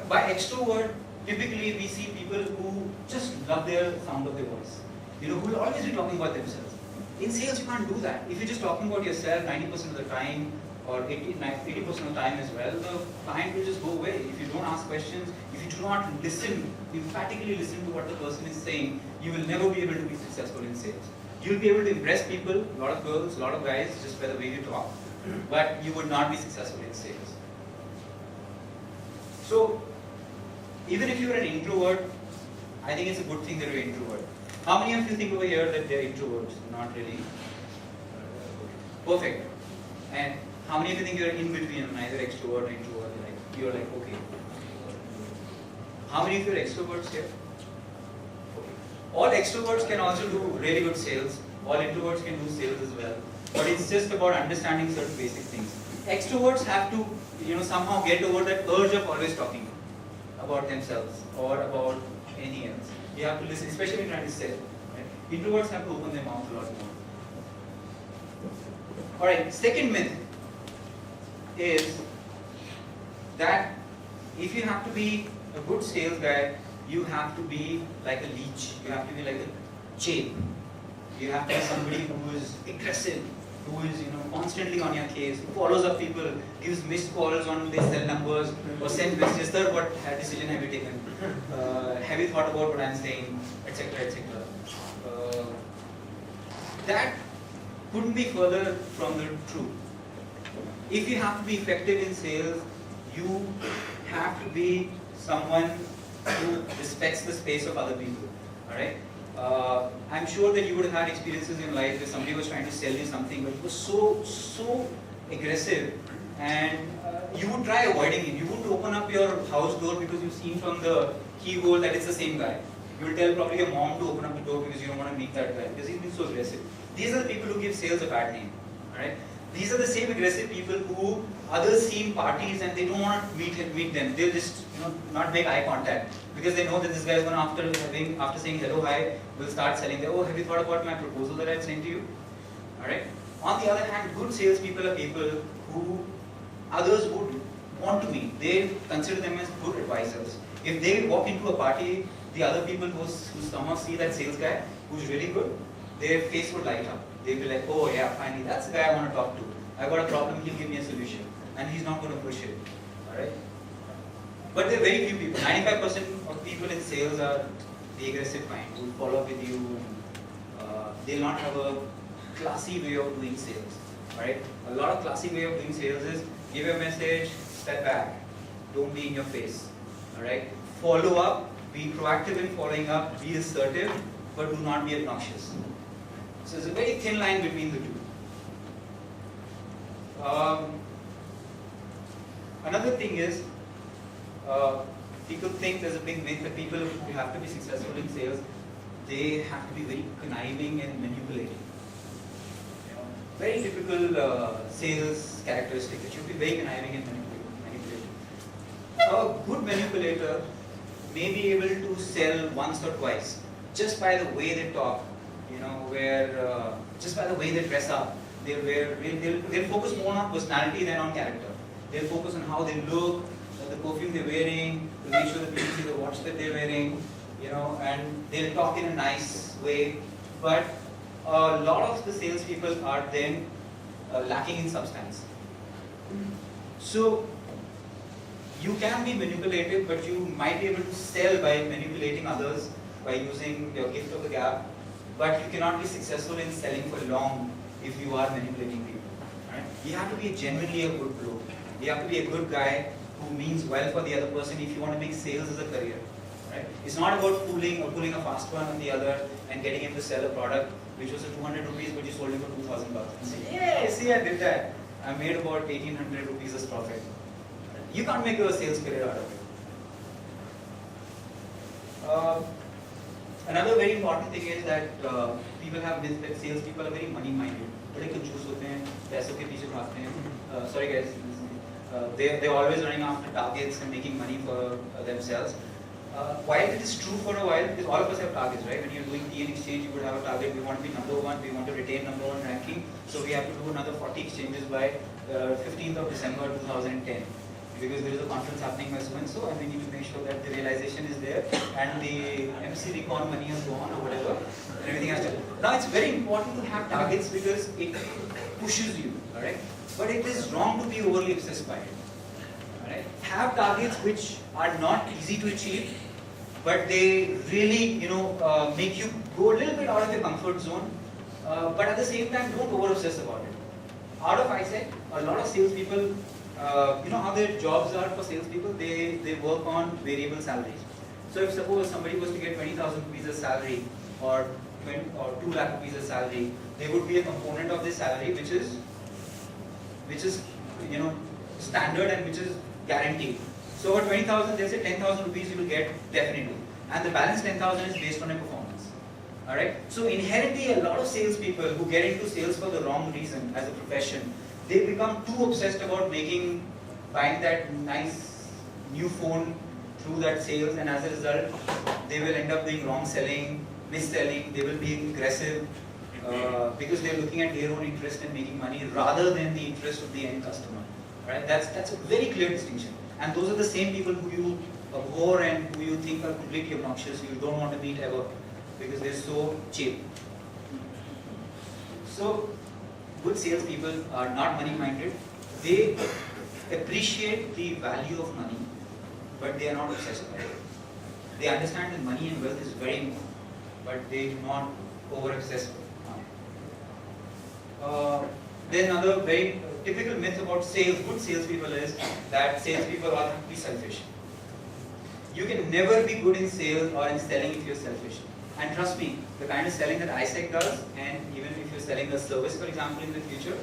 by extrovert, typically we see people who just love their sound of their voice. You know, who will always be talking about themselves. In sales, you can't do that. If you're just talking about yourself 90% of the time, or 80% of the time as well, the client will just go away. If you don't ask questions, if you do not listen, emphatically listen to what the person is saying, you will never be able to be successful in sales. You'll be able to impress people, a lot of girls, a lot of guys, just by the way you talk, but you would not be successful in sales. So, even if you're an introvert, I think it's a good thing that you're an introvert. How many of you think over here that they're introverts? Not really. Perfect. And how many of you think you're in between, neither extrovert or introvert? Like you're like, okay. How many of you are extroverts here? Okay. All extroverts can also do really good sales. All introverts can do sales as well. But it's just about understanding certain basic things. Extroverts have to, somehow get over that urge of always talking about themselves or about anything else. You have to listen, especially when you're trying to sell. Right? Introverts have to open their mouth a lot more. Alright, second myth is that if you have to be a good sales guy, you have to be like a leech. You have to be like a chain. You have to be somebody who is aggressive, who is constantly on your case, who follows up people, gives missed calls on their cell numbers, or sends messages. Sir, what decision have you taken? Have you thought about what I'm saying, etc., etc. That couldn't be further from the truth. If you have to be effective in sales, you have to be someone who respects the space of other people. Alright? I'm sure that you would have had experiences in life where somebody was trying to sell you something, but it was so aggressive, and you would try avoiding it. You wouldn't open up your house door because you've seen from the keyhole that it's the same guy. You will tell probably your mom to open up the door because you don't want to meet that guy because he's been so aggressive. These are the people who give sales a bad name. Alright? These are the same aggressive people who others see in parties and they don't want to meet them. They'll just not make eye contact because they know that this guy is going to, after saying hello, hi, will start selling. Oh, have you thought about my proposal that I sent to you? Alright? On the other hand, good salespeople are people who others would want to meet. They consider them as good advisors. If they walk into a party, the other people who somehow see that sales guy who's really good, their face would light up. They'd be like, oh yeah, finally, that's the guy I want to talk to. I've got a problem, he'll give me a solution. And he's not going to push it. Alright? But there are very few people. 95% of people in sales are the aggressive kind who follow up with you. They'll not have a classy way of doing sales. Alright? A lot of classy way of doing sales is give a message, step back. Don't be in your face. Alright? Follow up, be proactive in following up, be assertive, but do not be obnoxious. So there's a very thin line between the two. Another thing is, people think there's a big myth that people who have to be successful in sales, they have to be very conniving and manipulating. Very typical sales characteristic that you should be very conniving and manipulating. A good manipulator may be able to sell once or twice just by the way they talk, just by the way they dress up. They'll focus more on personality than on character. They'll focus on how they look, the perfume they're wearing, to make sure that people see the watch that they're wearing, and they'll talk in a nice way. But a lot of the salespeople are then lacking in substance. So you can be manipulative, but you might be able to sell by manipulating others, by using your gift of the gab. But you cannot be successful in selling for long if you are manipulating people. Right? You have to be genuinely a good bloke. You have to be a good guy who means well for the other person if you want to make sales as a career. Right? It's not about fooling or pulling a fast one on the other and getting him to sell a product which was a 200 rupees but you sold it for 2,000 bucks. And say, yeah, see, I did that. I made about 1,800 rupees as profit. You can't make a sales career out of it. Another very important thing is that people have myth that sales people are very money minded. बड़े कंजूस होते हैं, पैसों के पीछे भागते हैं. Sorry guys, they're always running after targets and making money for themselves. While it is true for a while, because all of us have targets, right? When you're doing TN exchange, you would have a target. We want to be number one. We want to retain number one ranking. So we have to do another 40 exchanges by 15th of December 2010. because there is a conference happening by so and so, and we need to make sure that the realization is there and the MC recon money has gone or whatever, and everything has to. Now it's very important to have targets because it pushes you, alright? But it is wrong to be overly obsessed by it. Alright? Have targets which are not easy to achieve, but they really, make you go a little bit out of your comfort zone. But at the same time, don't over obsess about it. Out of AIESEC, a lot of salespeople, you know how their jobs are for salespeople? They work on variable salaries. So if suppose somebody was to get 20,000 rupees as salary or 2 lakh rupees as salary, there would be a component of this salary which is standard and which is guaranteed. So for 20,000, they say 10,000 rupees you will get definitely, and the balance 10,000 is based on your performance. Alright? So inherently, a lot of salespeople who get into sales for the wrong reason as a profession, they become too obsessed about buying that nice new phone through that sales, and as a result, they will end up doing wrong selling, mis-selling, they will be aggressive because they're looking at their own interest in making money rather than the interest of the end customer. Right? That's a very clear distinction. And those are the same people who you abhor and who you think are completely obnoxious, you don't want to meet ever, because they're so cheap. So, good salespeople are not money-minded. They appreciate the value of money, but they are not obsessed by it. They understand that money and wealth is very important, but they do not over-obsess on it. Then another very typical myth about good salespeople is that salespeople all have to be selfish. You can never be good in sales or in selling if you're selfish. And trust me, the kind of selling that AIESEC does, and even if you're selling a service, for example, in the future,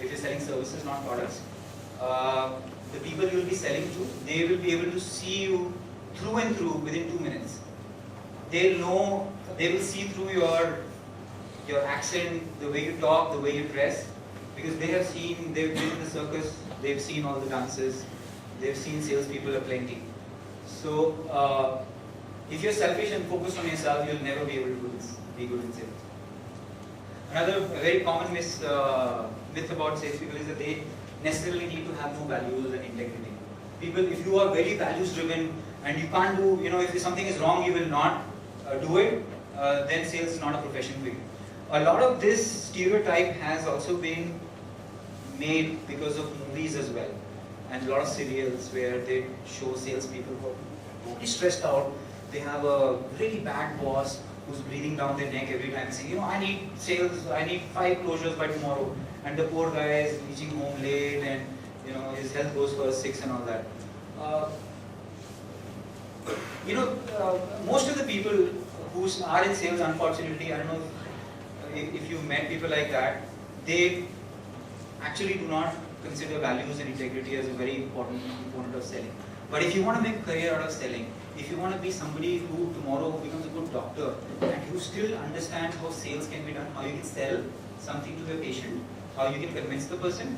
if you're selling services, not products, the people you'll be selling to, they will be able to see you through and through within 2 minutes. They'll know, they will see through your accent, the way you talk, the way you dress, because they've been in the circus, they've seen all the dances, they've seen salespeople aplenty. So, if you're selfish and focused on yourself, you'll never be able to be good in sales. Another very common myth about salespeople is that they necessarily need to have no values and integrity. People, if you are very values driven and you can't do, if something is wrong, you will not do it, then sales is not a profession for you. A lot of this stereotype has also been made because of movies as well, and a lot of serials where they show salespeople who are totally stressed out. They have a really bad boss who's breathing down their neck every time saying, I need sales, I need 5 closures by tomorrow, and the poor guy is reaching home late, and his health goes for 6 and all that. Most of the people who are in sales, unfortunately, I don't know if you've met people like that, they actually do not consider values and integrity as a very important component of selling. But if you want to make a career out of selling, if you want to be somebody who tomorrow becomes a good doctor and who still understands how sales can be done, how you can sell something to the patient, how you can convince the person,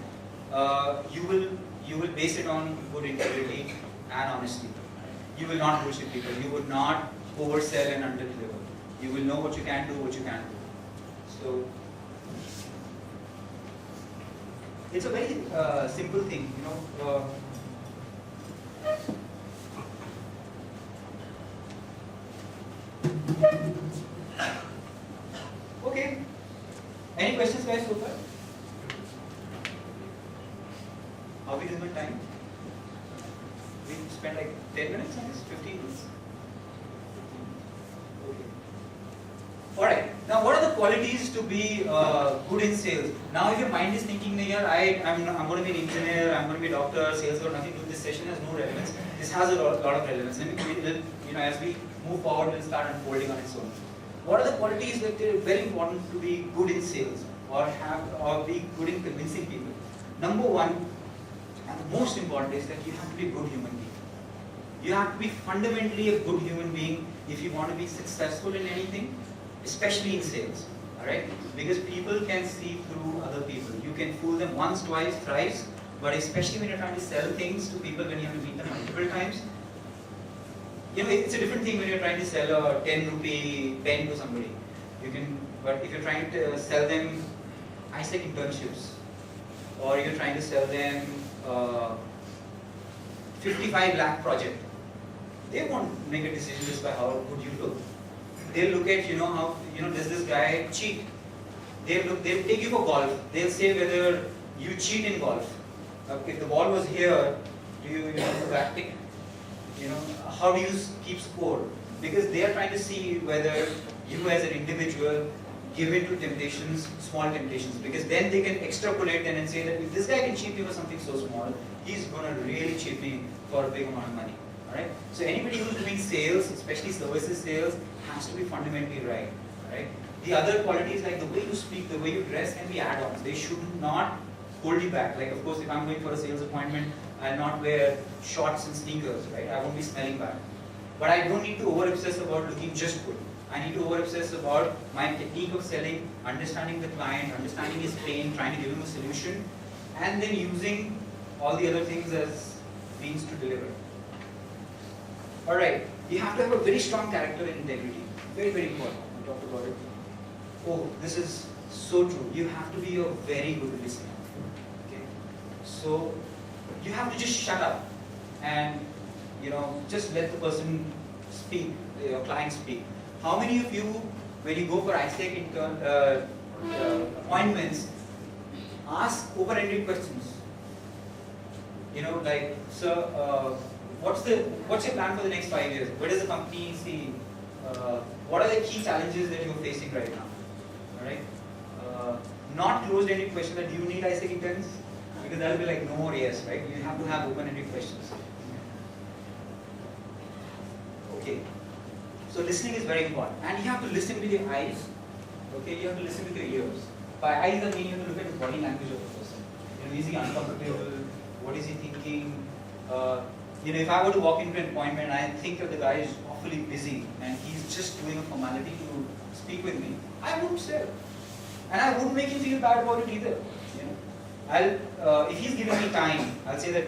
you will base it on good integrity and honesty. You will not bullshit people. You would not oversell and underdeliver. You will know what you can do, what you can't do. So it's a very simple thing, Okay. Any questions, guys, so far? How are we doing on time? We spent like 10 minutes on this? 15 minutes? Okay. Alright. Now, what are the qualities to be good in sales? Now, if your mind is thinking, I'm going to be an engineer, I'm going to be a doctor, sales got nothing to do with this session, has no relevance. This has a lot of relevance. As we move forward, we'll start unfolding on its own. What are the qualities that are very important to be good in sales or be good in convincing people? Number one, and the most important, is that you have to be a good human being. You have to be fundamentally a good human being if you want to be successful in anything, especially in sales. Alright? Because people can see through other people. You can fool them once, twice, thrice, but especially when you're trying to sell things to people, when you have to meet them multiple times, it's a different thing when you're trying to sell a 10 rupee pen to somebody. But if you're trying to sell them AIESEC internships, or you're trying to sell them 55 lakh project. They won't make a decision just by how good you look. They'll look at, how, does this guy cheat? They'll take you for golf. They'll say whether you cheat in golf. If the ball was here, do you, do batting? How do you keep score? Because they are trying to see whether you as an individual give in to temptations, small temptations. Because then they can extrapolate them and say that if this guy can cheat me for something so small, he's going to really cheat me for a big amount of money. Alright? So anybody who's doing sales, especially services sales, has to be fundamentally right. Right? The other qualities like the way you speak, the way you dress can be add-ons. They should not hold you back. Like of course if I'm going for a sales appointment, I'll not wear shorts and sneakers, right? I won't be smelling bad. But I don't need to over-obsess about looking just good. I need to over-obsess about my technique of selling, understanding the client, understanding his pain, trying to give him a solution, and then using all the other things as means to deliver. Alright, you have to have a very strong character and integrity. Very, very important. I talked about it. Oh, this is so true. You have to be a very good listener. Okay? So, you have to just shut up and, just let the person speak, your client speak. How many of you, when you go for AIESEC appointments, ask open-ended questions? Like, sir, what's your plan for the next 5 years? Where does the company see? What are the key challenges that you're facing right now? Alright? Not closed-ended question that do you need AIESEC interns? Because that will be like no or yes, right? You have to have open-ended questions. Okay. So listening is very important. And you have to listen with your eyes. Okay, you have to listen with your ears. By eyes I mean you have to look at the body language of the person. Is he uncomfortable? What is he thinking? If I were to walk into an appointment and I think that the guy is awfully busy and he's just doing a formality to speak with me, I wouldn't sell. And I wouldn't make him feel bad about it either. If he's giving me time, I'll say that,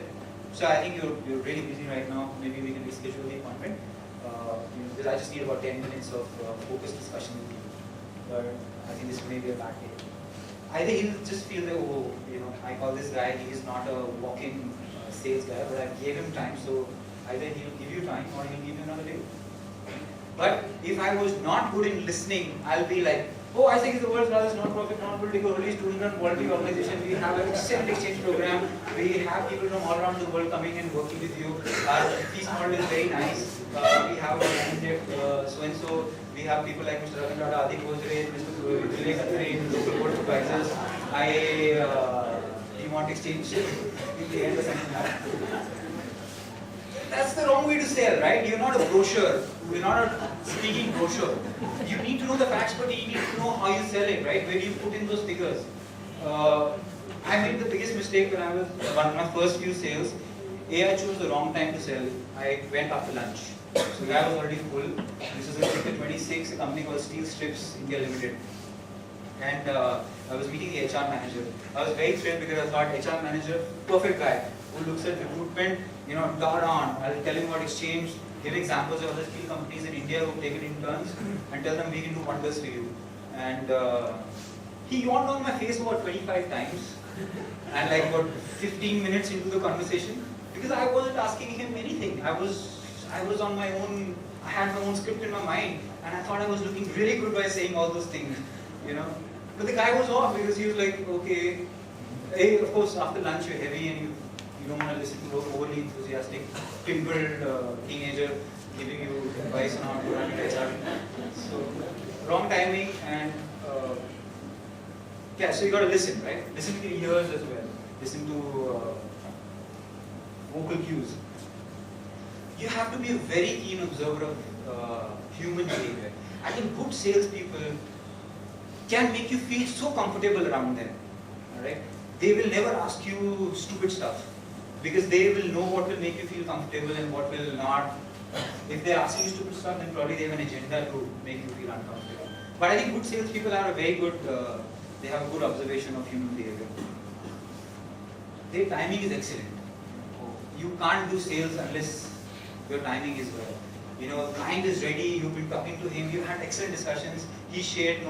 so I think you're really busy right now, maybe we can reschedule the appointment. Because I just need about 10 minutes of focused discussion with you. But I think this may be a bad day. Either he'll just feel that, I call this guy, he is not a walk-in sales guy, but I gave him time, so either he'll give you time or he'll give you another day. But if I was not good in listening, I'll be like, oh, AIESEC is the world's largest non-profit, non-political, only student-run quality organization. We have an excellent exchange program. We have people from all around the world coming and working with you. Our fees model is very nice. We have a candidate so-and-so. We have people like Mr. Ravindra, Adi Gojre, Mr. Vivek Athare, local board supervisors. Do you want exchange? In the end or something. That's the wrong way to sell, right? You're not a brochure. You're not a speaking brochure. You need to know the facts, but you need to know how you sell it, right? Where do you put in those figures? I made the biggest mistake when I was one of my first few sales. I chose the wrong time to sell. I went after lunch. So the guy was already full. This was in Sector 26, a company called Steel Strips India Limited. And I was meeting the HR manager. I was very thrilled because I thought HR manager, perfect guy, who looks at recruitment, dot on. I'll tell him about exchange, give examples of other steel companies in India who take it in turns and tell them we can do wonders for you. And he yawned on my face about 25 times and like about 15 minutes into the conversation because I wasn't asking him anything. I was on my own, I had my own script in my mind and I thought I was looking really good by saying all those things, But the guy was off because he was like, okay, hey, of course after lunch you're heavy and you don't want to listen to an overly enthusiastic, pimpled teenager giving you advice on how to run your HR. So, wrong timing and so you got to listen, right? Listen to your ears as well. Listen to vocal cues. You have to be a very keen observer of human behavior. I think good salespeople can make you feel so comfortable around them. Alright? They will never ask you stupid stuff because they will know what will make you feel comfortable and what will not. If they're asking you stupid stuff, then probably they have an agenda to make you feel uncomfortable. But I think good salespeople are a very good, they have a good observation of human behavior. Their timing is excellent. You can't do sales unless your timing is well. Client is ready, you've been talking to him, you've had excellent discussions, he shared